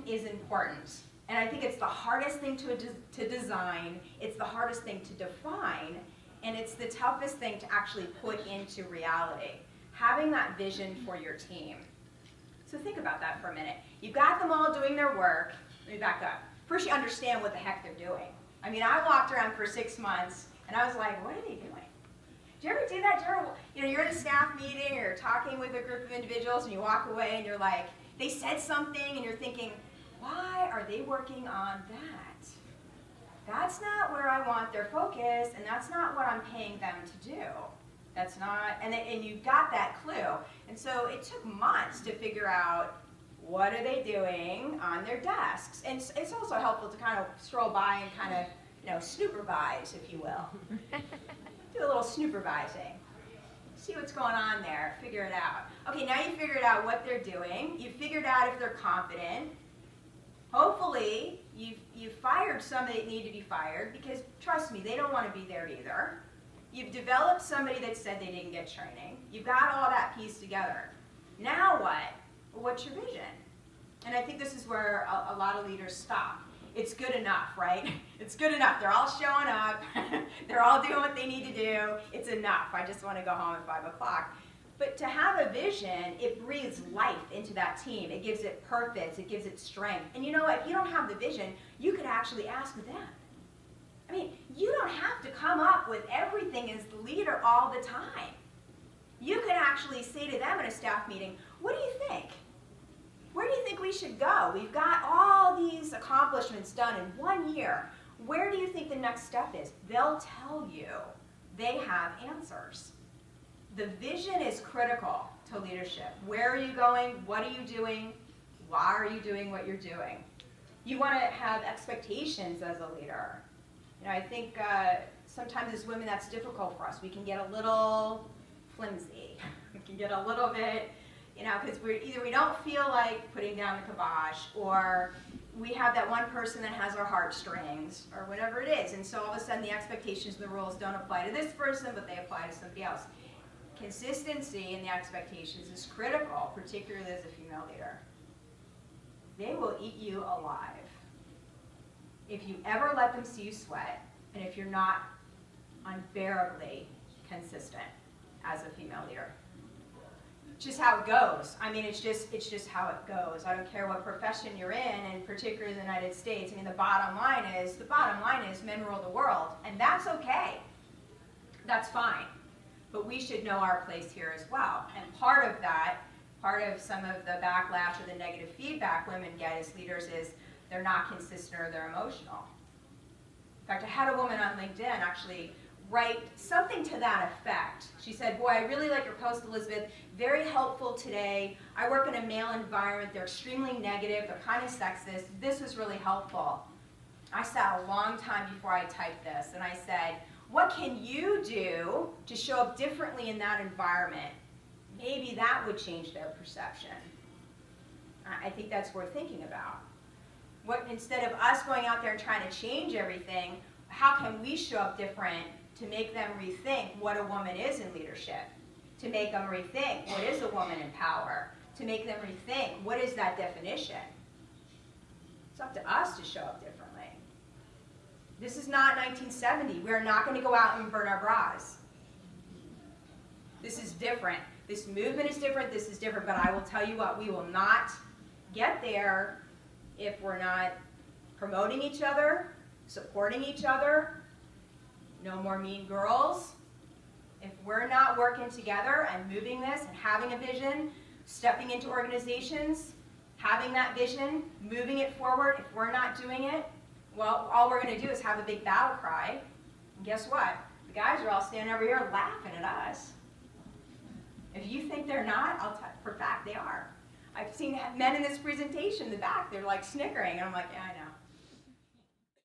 is important. And I think it's the hardest thing to design, it's the hardest thing to define, and it's the toughest thing to actually put into reality. Having that vision for your team. So think about that for a minute. You've got them all doing their work. Let me back up. First, you understand what the heck they're doing. I mean, I walked around for 6 months, and I was like, what are they doing? Do you ever do that? You're in a staff meeting, or you're talking with a group of individuals, and you walk away, and you're like, they said something, and you're thinking, why are they working on that? That's not where I want their focus, and that's not what I'm paying them to do. That's not, and you got that clue. And so it took months to figure out what are they doing on their desks. And it's also helpful to kind of stroll by and kind of, supervise, if you will. Do a little supervising. See what's going on there, figure it out. Okay, now you figured out what they're doing. You figured out if they're confident. Hopefully, you've fired somebody that need to be fired, because trust me, they don't want to be there either. You've developed somebody that said they didn't get training. You've got all that piece together. Now what? Well, what's your vision? And I think this is where a lot of leaders stop. It's good enough, right? It's good enough. They're all showing up. They're all doing what they need to do. It's enough. I just want to go home at 5 o'clock. But to have a vision, it breathes life into that team. It gives it purpose. It gives it strength. And you know what? If you don't have the vision, you could actually ask them. I mean, you don't have to come up with everything as the leader all the time. You can actually say to them in a staff meeting, what do you think? Where do you think we should go? We've got all these accomplishments done in 1 year. Where do you think the next step is? They'll tell you. They have answers. The vision is critical to leadership. Where are you going? What are you doing? Why are you doing what you're doing? You want to have expectations as a leader. I think sometimes as women that's difficult for us. We can get a little flimsy. We can get a little bit, because we don't feel like putting down the kibosh, or we have that one person that has our heartstrings, or whatever it is. And so all of a sudden the expectations and the rules don't apply to this person, but they apply to somebody else. Consistency in the expectations is critical, particularly as a female leader. They will eat you alive if you ever let them see you sweat, and if you're not unbearably consistent as a female leader. It's just how it goes. I mean, it's just how it goes. I don't care what profession you're in, and particularly in the United States. I mean, the bottom line is men rule the world, and that's okay. That's fine. But we should know our place here as well. And part of some of the backlash or the negative feedback women get as leaders is they're not consistent or they're emotional. In fact, I had a woman on LinkedIn actually write something to that effect. She said, boy, I really like your post, Elizabeth. Very helpful today. I work in a male environment. They're extremely negative. They're kind of sexist. This was really helpful. I sat a long time before I typed this, and I said, what can you do to show up differently in that environment? Maybe that would change their perception. I think that's worth thinking about. Instead of us going out there and trying to change everything, how can we show up different to make them rethink what a woman is in leadership? To make them rethink what is a woman in power? To make them rethink what is that definition? It's up to us to show up differently. This is not 1970. We're not going to go out and burn our bras. This is different. This movement is different. This is different. But I will tell you what, we will not get there if we're not promoting each other, supporting each other. No more mean girls. If we're not working together and moving this and having a vision, stepping into organizations, having that vision, moving it forward, if we're not doing it, well, all we're going to do is have a big battle cry. And guess what? The guys are all standing over here laughing at us. If you think they're not, I'll for a fact they are. I've seen men in this presentation in the back, they're like snickering, and I'm like, yeah, I know.